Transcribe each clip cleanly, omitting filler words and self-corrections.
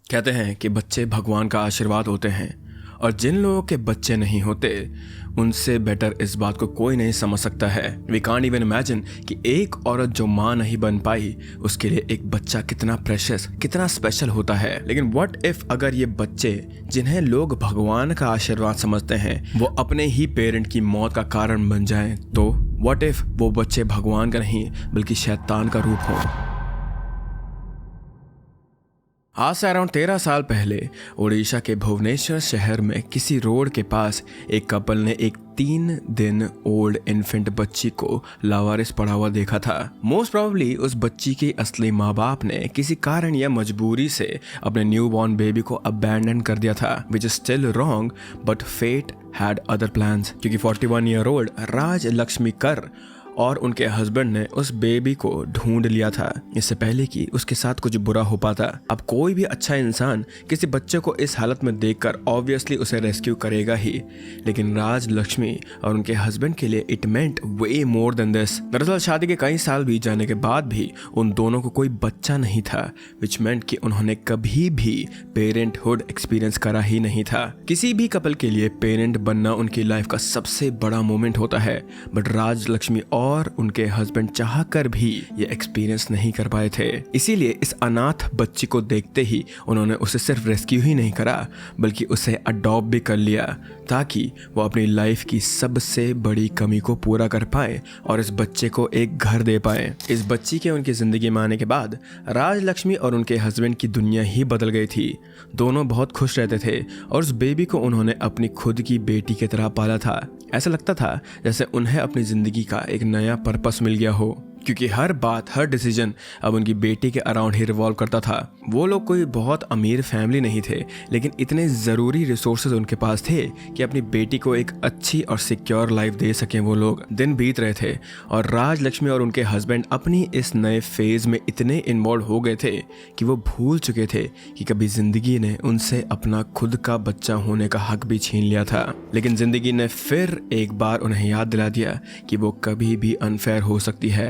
कहते हैं कि बच्चे भगवान का आशीर्वाद होते हैं और जिन लोगों के बच्चे नहीं होते उनसे बेटर इस बात को कोई नहीं समझ सकता है। वी कांट इवन इमेजिन कि एक औरत जो माँ नहीं बन पाई उसके लिए एक बच्चा कितना प्रेशियस, कितना स्पेशल होता है। लेकिन व्हाट इफ अगर ये बच्चे जिन्हें लोग भगवान का आशीर्वाद समझते हैं वो अपने ही पेरेंट की मौत का कारण बन जाएं? तो व्हाट इफ वो बच्चे भगवान का नहीं बल्कि शैतान का रूप हो? आज से अराउंड 13 साल पहले उड़ीसा के भुवनेश्वर शहर में किसी रोड के पास एक कपल ने एक 3 दिन ओल्ड इन्फेंट बच्ची को लावारिस पड़ा हुआ देखा था। मोस्ट प्रोबेबली उस बच्ची के असली माँ बाप ने किसी कारण या मजबूरी से अपने न्यू बॉर्न बेबी को अबैंडन कर दिया था, which is still wrong but fate had other plans. क्योंकि 41 ईयर ओल्ड राज लक्ष्मी कर और उनके हस्बैंड ने उस बेबी को ढूंढ लिया था इससे पहले कि उसके साथ कुछ बुरा हो पाता। अब कोई भी अच्छा इंसान किसी बच्चे को इस हालत में देखकर ऑब्वियसली उसे रेस्क्यू करेगा ही, लेकिन राज लक्ष्मी और उनके हस्बैंड के लिए it meant way more than this. दरअसल शादी के कई साल बीत जाने के बाद भी उन दोनों को कोई बच्चा नहीं था, विच मेंट कि उन्होंने कभी भी पेरेंटहुड एक्सपीरियंस करा ही नहीं था। किसी भी कपल के लिए पेरेंट बनना उनकी लाइफ का सबसे बड़ा मोमेंट होता है, बट राज लक्ष्मी और उनके हस्बैंड चाहकर भी ये एक्सपीरियंस नहीं कर पाए थे। इसीलिए इस अनाथ बच्ची को देखते ही उन्होंने उसे सिर्फ रेस्क्यू ही नहीं करा बल्कि उसे अडॉप्ट भी कर लिया ताकि वो अपनी लाइफ की सबसे बड़ी कमी को पूरा कर पाए और इस बच्चे को एक घर दे पाए। इस बच्ची के उनकी जिंदगी में आने के बाद राज लक्ष्मी और उनके हस्बैंड की दुनिया ही बदल गई थी। दोनों बहुत खुश रहते थे और उस बेबी को उन्होंने अपनी खुद की बेटी की तरह पाला था। ऐसा लगता था जैसे उन्हें अपनी जिंदगी का एक नया पर्पस मिल गया हो, क्योंकि हर बात, हर डिसीजन अब उनकी बेटी के अराउंड ही रिवॉल्व करता था। वो लोग कोई बहुत अमीर फैमिली नहीं थे, लेकिन इतने ज़रूरी रिसोर्सेज उनके पास थे कि अपनी बेटी को एक अच्छी और सिक्योर लाइफ दे सकें। वो लोग दिन बीत रहे थे और राज लक्ष्मी और उनके हस्बैंड अपनी इस नए फेज में इतने इन्वॉल्व हो गए थे कि वो भूल चुके थे कि कभी ज़िंदगी ने उनसे अपना खुद का बच्चा होने का हक भी छीन लिया था। लेकिन ज़िंदगी ने फिर एक बार उन्हें याद दिला दिया कि वो कभी भी अनफेयर हो सकती है,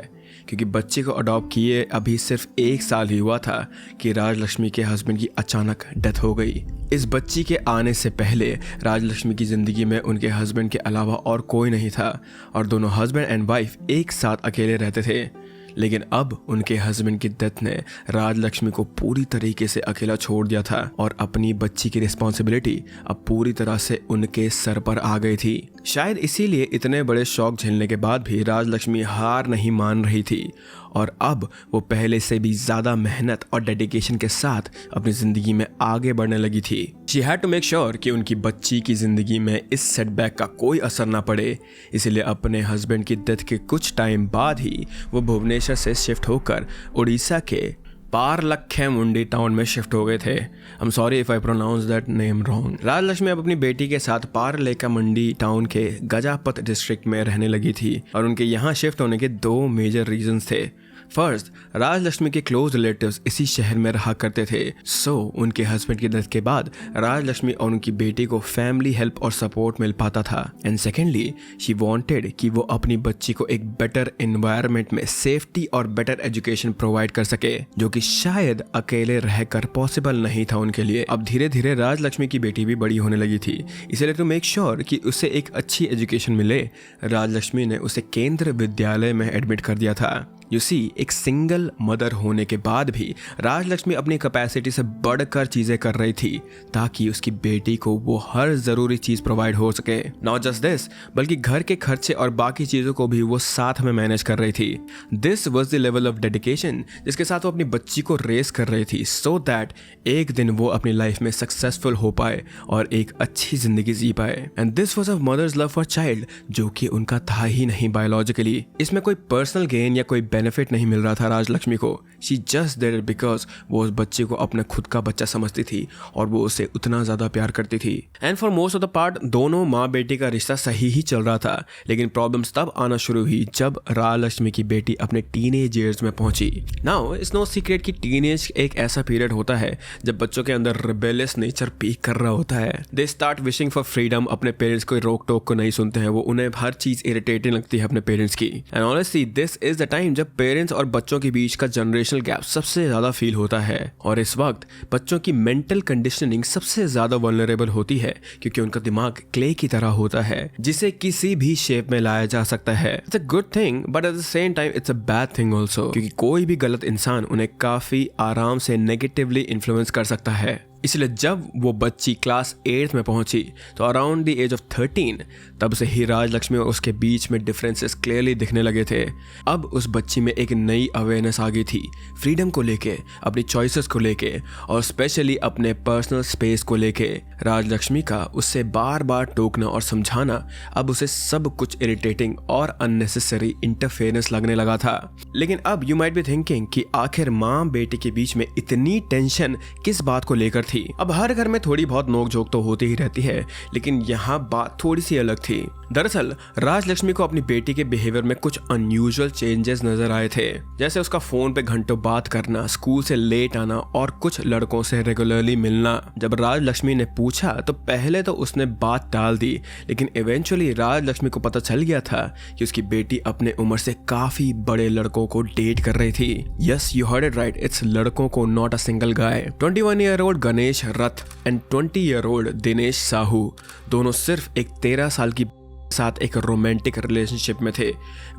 क्योंकि बच्चे को अडॉप्ट किए अभी सिर्फ 1 साल ही हुआ था कि राजलक्ष्मी के हस्बैंड की अचानक डेथ हो गई। इस बच्ची के आने से पहले राजलक्ष्मी की ज़िंदगी में उनके हस्बैंड के अलावा और कोई नहीं था और दोनों हस्बैंड एंड वाइफ एक साथ अकेले रहते थे। लेकिन अब उनके हस्बैंड की डेथ ने राजलक्ष्मी को पूरी तरीके से अकेला छोड़ दिया था और अपनी बच्ची की रिस्पॉन्सिबिलिटी अब पूरी तरह से उनके सर पर आ गई थी। शायद इसीलिए इतने बड़े शौक झेलने के बाद भी राजलक्ष्मी हार नहीं मान रही थी और अब वो पहले से भी ज़्यादा मेहनत और डेडिकेशन के साथ अपनी ज़िंदगी में आगे बढ़ने लगी थी। She had to make sure कि उनकी बच्ची की ज़िंदगी में इस सेटबैक का कोई असर ना पड़े। इसीलिए अपने हस्बैंड की डेथ के कुछ टाइम बाद ही वो भुवनेश्वर से शिफ्ट होकर उड़ीसा के पारलखेमुंडी टाउन में शिफ्ट हो गए थे। I am sorry if I pronounce that name wrong. Rajalakshmi अब अपनी बेटी के साथ पारलेखामुंडी टाउन के गजापत डिस्ट्रिक्ट में रहने लगी थी और उनके यहाँ शिफ्ट होने के 2 मेजर रीजंस थे। फर्स्ट, राजलक्ष्मी के क्लोज रिलेटिव्स इसी शहर में रहा करते थे, सो उनके हस्बैंड की डेथ के बाद राजलक्ष्मी और उनकी बेटी को फैमिली हेल्प और सपोर्ट मिल पाता था। एंड सेकेंडली, शी वांटेड कि वो अपनी बच्ची को एक बेटर एनवायरनमेंट में सेफ्टी और बेटर एजुकेशन प्रोवाइड कर सके, जो कि शायद अकेले रहकर पॉसिबल नहीं था उनके लिए। अब धीरे धीरे राजलक्ष्मी की बेटी भी बड़ी होने लगी थी, इसलिए टू मेक श्योर कि उसे एक अच्छी एजुकेशन मिले, राजलक्ष्मी ने उसे केंद्र विद्यालय में एडमिट कर दिया था। यू सी, एक सिंगल मदर होने के बाद भी राजलक्ष्मी अपनी कैपेसिटी से बढ़कर चीजें कर रही थी ताकि उसकी बेटी को वो हर जरूरी चीज प्रोवाइड हो सके। नॉट जस्ट दिस, बल्कि घर के खर्चे और बाकी चीजों को भी वो साथ में मैनेज कर रही थी। This was the level of dedication जिसके साथ वो अपनी बच्ची को रेस कर रही थी, सो दैट एक दिन वो अपनी लाइफ में सक्सेसफुल हो पाए और एक अच्छी जिंदगी जी पाए। And this was a mother's love for child, जो कि उनका था ही नहीं बायोलॉजिकली। इसमें कोई पर्सनल गेन या कोई बेनिफिट नहीं मिल रहा था राजलक्ष्मी को। She just did it because वो उस बच्चे को अपना खुद का बच्चा समझती थी और वो उसे उतना ज्यादा प्यार करती थी। And for most of the part दोनों माँ बेटी का रिश्ता सही ही चल रहा था, लेकिन प्रॉब्लम्स तब आना शुरू हुई जब राजलक्ष्मी की बेटी अपने टीनेज ईयर्स में पहुंची। नाउ इट्स नो सीक्रेट कि टीनेज एक ऐसा पीरियड होता है जब बच्चों के अंदर रिबेलियस नेचर पीक कर रहा होता है। They start wishing for freedom, अपने पेरेंट्स को रोक टोक को नहीं सुनते हैं, वो उन्हें हर चीज इरिटेटिंग लगती है अपने पेरेंट्स की। And honestly this is the time जब जब पेरेंट्स और बच्चों के बीच का जनरेशनल गैप सबसे ज़्यादा फील होता है और इस वक्त बच्चों की मेंटल कंडीशनिंग सबसे ज़्यादा वल्नरेबल होती है क्योंकि उनका दिमाग क्ले की तरह होता है जिसे किसी भी शेप में लाया जा सकता है। It's a good thing but at the same time it's a bad thing also, क्योंकि कोई भी गलत इंसान उन्हें काफ़ी आराम से नेगेटिवली इन्फ्लुएंस कर सकता है। इसलिए जब वो बच्ची क्लास 8 में पहुंची तो अराउंड द एज ऑफ 13 तब से ही राजलक्ष्मी और उसके बीच में डिफरेंसेस क्लियरली दिखने लगे थे। अब उस बच्ची में एक नई अवेयरनेस आ गई थी, फ्रीडम को लेके, अपनी चॉइसेस को लेके और स्पेशली अपने पर्सनल स्पेस को लेके। राजलक्ष्मी का उससे बार बार टोकना और समझाना अब उसे सब कुछ इरिटेटिंग और अननेसेसरी इंटरफेरेंस लगने लगा था। लेकिन अब यू माइट बी थिंकिंग कि आखिर माँ बेटी के बीच में इतनी टेंशन किस बात को लेकर थी। अब हर घर में थोड़ी बहुत नोकझोंक तो होती ही रहती है, लेकिन यहाँ बात थोड़ी सी अलग थी। दरअसल राजलक्ष्मी को अपनी बेटी के बिहेवियर में कुछ अनयूजुअल चेंजेस नजर आए थे, जैसे उसका फोन पे घंटों बात करना, स्कूल से लेट आना और कुछ लड़कों से रेगुलरली मिलना। जब राजलक्ष्मी ने पूछा तो पहले तो उसने बात टाल दी, लेकिन इवेंचुअली राजलक्ष्मी को पता चल गया था कि उसकी बेटी अपने उम्र से काफी बड़े लड़कों को डेट कर रही थी। Yes, you heard it right, it's लड़कों को, not a single guy. 21 year old Ganesh Rath and 20 year old Dinesh Sahu दोनों सिर्फ एक 13 साल की साथ एक रोमांटिक रिलेशनशिप में थे,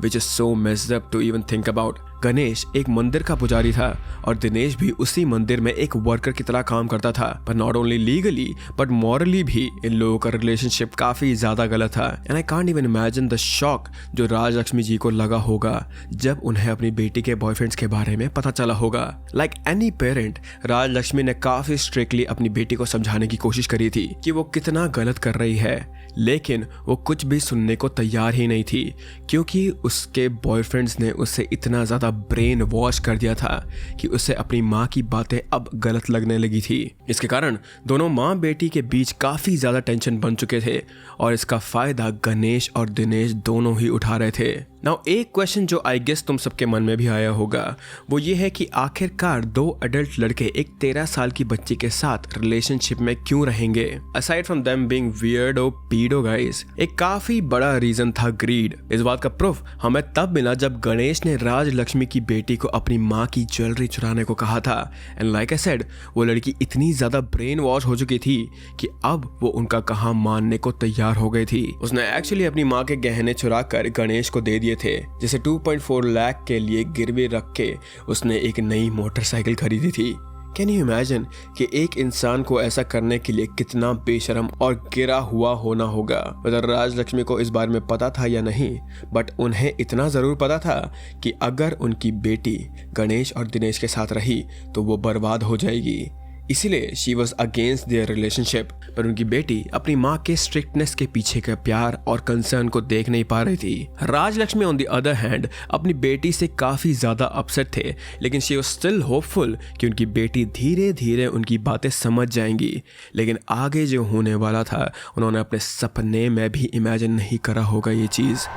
which is so messed up to even think about. Ganesh एक मंदिर का पुजारी था और दिनेश भी उसी मंदिर में एक वर्कर की तरह काम करता था, पर not only legally but morally भी इन लोगों का रिलेशनशिप काफी ज्यादा गलत था। And I can't even imagine the shock जो राजलक्ष्मी जी को लगा होगा जब उन्हें अपनी बेटी के बॉयफ्रेंड्स के बारे में पता चला होगा। लाइक एनी पेरेंट, राजलक्ष्मी ने काफी स्ट्रिक्टली अपनी बेटी को समझाने की कोशिश करी थी कि वो कितना गलत कर रही है, लेकिन वो कुछ भी सुनने को तैयार ही नहीं थी, क्योंकि उसके बॉयफ्रेंड्स ने उससे इतना ज्यादा ब्रेन वॉश कर दिया था कि उसे अपनी माँ की बातें अब गलत लगने लगी थी। इसके कारण दोनों माँ बेटी के बीच काफी ज्यादा टेंशन बन चुके थे और इसका फायदा गणेश और दिनेश दोनों ही उठा रहे थे। नाउ एक क्वेश्चन जो आई गेस तुम सबके मन में भी आया होगा वो ये है कि आखिरकार दो अडल्ट लड़के एक 13 साल की बच्ची के साथ रिलेशनशिप में क्यों रहेंगे। Aside from them being weirdo पीडो guys, एक काफी बड़ा रीजन था ग्रीड। इस बात का प्रूफ हमें तब मिला जब गणेश ने राजलक्ष्मी की बेटी को अपनी माँ की ज्वेलरी चुराने को कहा था। एंड लाइक आई सेड, वो लड़की इतनी ज्यादा ब्रेन वॉश हो चुकी थी कि अब वो उनका कहा मानने को तैयार हो गई थी। उसने एक्चुअली अपनी माँ के गहने चुरा कर गणेश को दे दिए थे, जिसे 2.4 लाख के लिए गिरवी रख के उसने एक नई मोटरसाइकिल खरीदी थी। कैन यू इमेजिन कि एक इंसान को ऐसा करने के लिए कितना बेशरम और गिरा हुआ होना होगा। वैसे राजलक्ष्मी को इस बारे में पता था या नहीं, बट उन्हें इतना जरूर पता था कि अगर उनकी बेटी गणेश और दिनेश के साथ रही तो वो बर्बाद हो जाएगी। इसीलिए she was against their relationship. पर उनकी बेटी अपनी माँ के स्ट्रिक्टनेस के पीछे का प्यार और कंसर्न को देख नहीं पा रही थी। Rajalakshmi on the other hand अपनी बेटी से काफी ज्यादा अपसेट थे, लेकिन शी वॉज स्टिल होपफुल कि उनकी बेटी धीरे धीरे उनकी बातें समझ जाएंगी। लेकिन आगे जो होने वाला था उन्होंने अपने सपने में भी इमेजिन नहीं करा होगा ये चीज।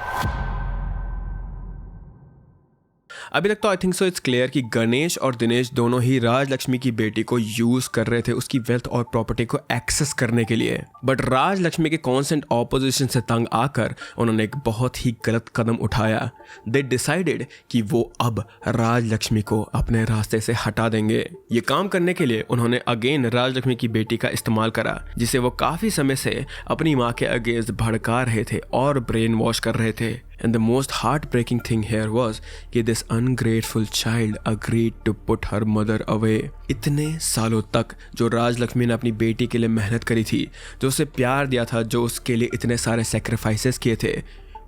अभी तक तो I think so it's clear कि गणेश और दिनेश दोनों ही राजलक्ष्मी की बेटी को यूज कर रहे थे उसकी वेल्थ और प्रॉपर्टी को एक्सेस करने के लिए। बट राजलक्ष्मी के कॉन्स्टेंट ऑपोजिशन से तंग आकर उन्होंने एक बहुत ही गलत कदम उठाया। दे डिसाइडेड कि वो अब राजलक्ष्मी को अपने रास्ते से हटा देंगे। ये काम करने के लिए उन्होंने अगेन राजलक्ष्मी की बेटी का इस्तेमाल करा, जिसे वो काफी समय से अपनी माँ के अगेंस्ट भड़का रहे थे और ब्रेन वॉश कर रहे थे। And the most heartbreaking thing here was कि this ungrateful child agreed to put her mother away। इतने सालों तक जो राजलक्ष्मी ने अपनी बेटी के लिए मेहनत करी थी, जो उसे प्यार दिया था, जो उसके लिए इतने सारे सेक्रीफाइसेस किए थे,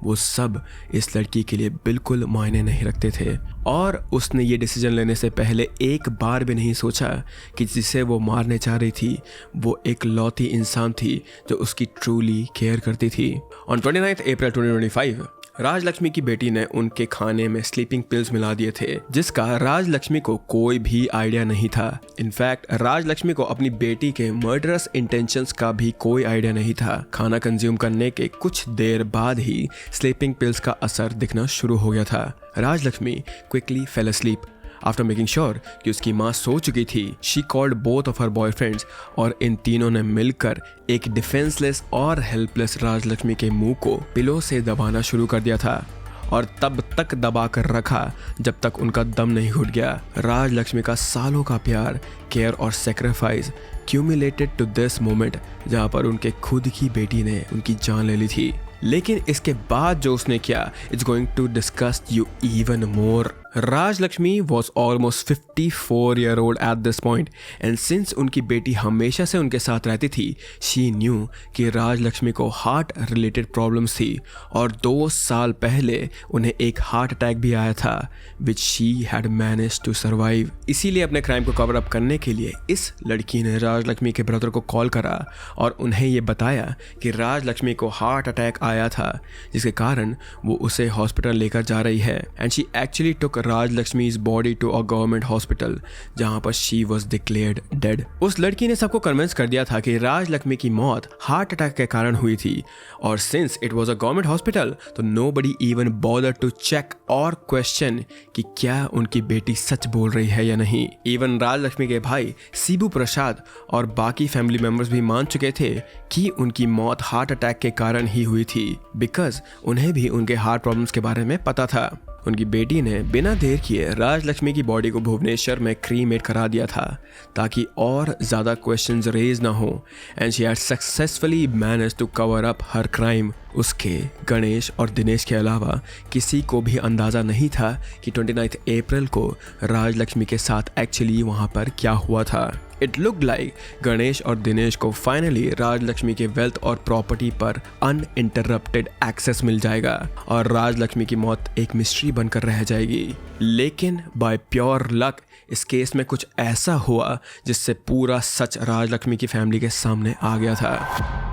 वो सब इस लड़की के लिए बिल्कुल मायने नहीं रखते थे। और उसने ये डिसीजन लेने से पहले एक बार भी नहीं सोचा कि जिसे वो मारने चाह रही थी वो एक लौती इंसान थी जो उसकी ट्रूली केयर करती थी। ऑन 29 अप्रैल 2025 राजलक्ष्मी की बेटी ने उनके खाने में स्लीपिंग पिल्स मिला दिए थे, जिसका राजलक्ष्मी को कोई भी आइडिया नहीं था। इनफैक्ट राजलक्ष्मी को अपनी बेटी के मर्डरस इंटेंशंस का भी कोई आइडिया नहीं था। खाना कंज्यूम करने के कुछ देर बाद ही स्लीपिंग पिल्स का असर दिखना शुरू हो गया था। Rajalakshmi quickly fell asleep। After making sure कि उसकी माँ सो चुकी थी, she called both of her boyfriends और इन तीनों ने मिलकर एक डिफेंसलेस और हेल्पलेस राजलक्ष्मी के मुंह को पिलो से दबाना शुरू कर दिया था। और तब तक दबा कर रखा जब तक उनका दम नहीं घुट गया। राजलक्ष्मी का सालों का प्यार, केयर और sacrifice cumulated to this moment जहाँ पर उनके खुद की बेटी ने उनकी जान ले ली थी। लेकिन इसके बाद जो उसने किया, it's going to disgust you even more. Rajalakshmi was almost 54-year-old at this point and since उनकी बेटी हमेशा से उनके साथ रहती थी, शी न्यू कि राजलक्ष्मी को हार्ट रिलेटेड प्रॉब्लम्स थी और 2 साल पहले उन्हें एक हार्ट अटैक भी आया था which she had manage to survive. इसीलिए अपने क्राइम को कवर अप करने के लिए इस लड़की ने राजलक्ष्मी के ब्रदर को कॉल करा और उन्हें ये बताया कि राजलक्ष्मी को हार्ट अटैक आया था, जिसके कारण वो उसे हॉस्पिटल लेकर जा रही है एंड शी एक्चुअली टुक राजलक्ष्मी's body to a government hospital जहां पर she was declared dead। उस लड़की ने सबको कन्विंस कर दिया था कि राजलक्ष्मी की मौत हार्ट अटैक के कारण हुई थी और since it was a government hospital तो nobody even bothered to check और question कि क्या उनकी बेटी सच बोल रही है या नहीं। इवन राजलक्ष्मी के भाई शिबू प्रसाद और बाकी फैमिली मेंबर्स भी मान चुके थे कि उनकी मौत हार्ट अटैक के कारण ही हुई थी बिकॉज उन्हें भी उनके हार्ट प्रॉब्लम्स के बारे में पता था। उनकी बेटी ने बिना देर किए राजलक्ष्मी की बॉडी को भुवनेश्वर में क्रीमेट करा दिया था ताकि और ज़्यादा क्वेश्चंस रेज ना हो and she had successfully manage to cover up her crime. उसके गणेश और दिनेश के अलावा किसी को भी अंदाज़ा नहीं था कि 29 अप्रैल को राजलक्ष्मी के साथ एक्चुअली वहाँ पर क्या हुआ था। इट लुक्ड लाइक गणेश और दिनेश को फाइनली राजलक्ष्मी के वेल्थ और प्रॉपर्टी पर अनइंटरप्टेड एक्सेस मिल जाएगा और राजलक्ष्मी की मौत एक मिस्ट्री बनकर रह जाएगी। लेकिन बाय प्योर लक इस केस में कुछ ऐसा हुआ जिससे पूरा सच राजलक्ष्मी की फैमिली के सामने आ गया था।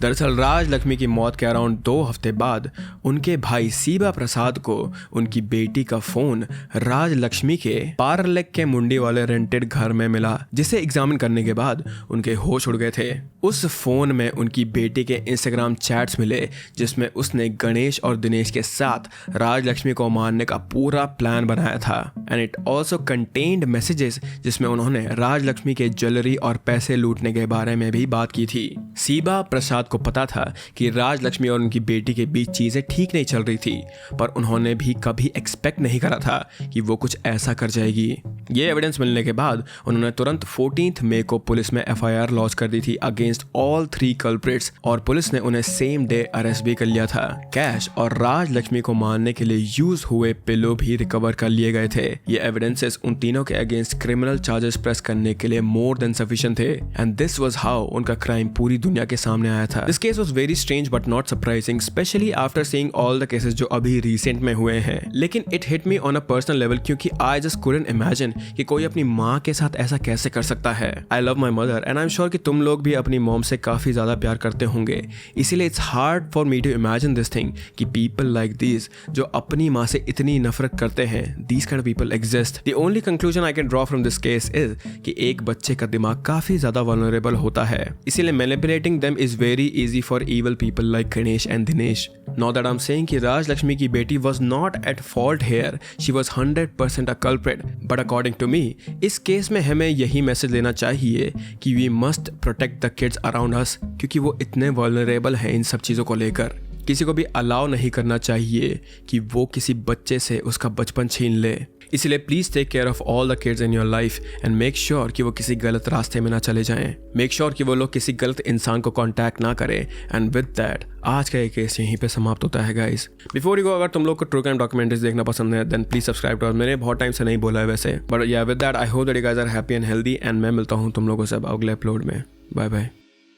दरअसल राजलक्ष्मी की मौत के अराउंड 2 हफ्ते बाद उनके भाई शिबा प्रसाद को उनकी बेटी का फोन राजलक्ष्मी के पारलेक के मुंडी वाले रेंटेड घर में मिला, जिसे एग्जामिन करने के बाद उनके होश उड़ गए थे। उस फोन में उनकी बेटी के इंस्टाग्राम चैट्स मिले जिसमें उसने गणेश और दिनेश के साथ राजलक्ष्मी को मारने का पूरा प्लान बनाया था and it also contained messages जिसमें उन्होंने राजलक्ष्मी के ज्वेलरी और पैसे लूटने के बारे में भी बात की थी। शिबा प्रसाद को पता था कि राजलक्ष्मी और उनकी बेटी के बीच चीजें ठीक नहीं चल रही थी, पर उन्होंने भी कभी एक्सपेक्ट नहीं करा था कि वो कुछ ऐसा कर जाएगी। ये एविडेंस मिलने के बाद उन्होंने तुरंत 14 मई को पुलिस में FIR लॉन्च कर दी थी अगेंस्ट ऑल 3 कल्प्रिट्स और पुलिस ने उन्हें सेम डे अरेस्ट भी कर लिया था। कैश और राजलक्ष्मी को मारने के लिए यूज हुए पिलो भी रिकवर कर लिए गए थे। ये एविडेंसेस उन तीनों के अगेंस्ट क्रिमिनल चार्जेस प्रेस करने के लिए मोर देन सफिशिएंट थे एंड दिस वाज हाउ उनका क्राइम पूरी दुनिया के सामने आया था। This case was very strange but not surprising, specially after seeing all the cases जो अभी रिसेंट में हुए हैं। लेकिन it hit me on a personal level क्योंकि आई जस्ट कुडंट इमेजिन कि कोई अपनी माँ के साथ ऐसा कैसे कर सकता है। I love my mother and I am sure कि तुम लोग भी अपनी मॉम से काफी ज्यादा प्यार करते होंगे, इसीलिए it's hard for me to imagine this thing कि पीपल लाइक दिस जो अपनी माँ से इतनी नफरत करते हैं, these kind of people exist. The only conclusion I can draw from this case is कि एक बच्चे का दिमाग काफी ज्यादा वल्नरेबल होता है, इसीलिए manipulating them is very easy for evil people like Ganesh and Dinesh. Now that I'm saying कि राजलक्ष्मी की बेटी was not at fault here, she was 100% a culprit. But according to me, इस केस में हमें यही मैसेज लेना चाहिए कि we must protect the kids around us क्योंकि वो इतने vulnerable हैं इन सब चीज़ों को लेकर। किसी को भी अलाउ नहीं करना चाहिए कि वो किसी बच्चे से उसका बचपन छीन ले। इसलिए please take care of all the kids in your life and make sure कि वो किसी गलत रास्ते में ना चले जाएं। मेक श्योर कि वो लोग किसी गलत इंसान को कांटेक्ट ना करें। एंड विद दैट आज का ये केस यहीं पे समाप्त होता है गाइस। बिफोर यू गो, अगर तुम लोग को ट्रू क्राइम डॉक्यूमेंट्रीज देखना पसंद है then please subscribe to us. मैंने बहुत टाइम से नहीं बोला है वैसे, but yeah with that I hope that you guys are happy and healthy and मैं मिलता हूँ तुम लोगों से अब अगले अपलोड में। Bye bye.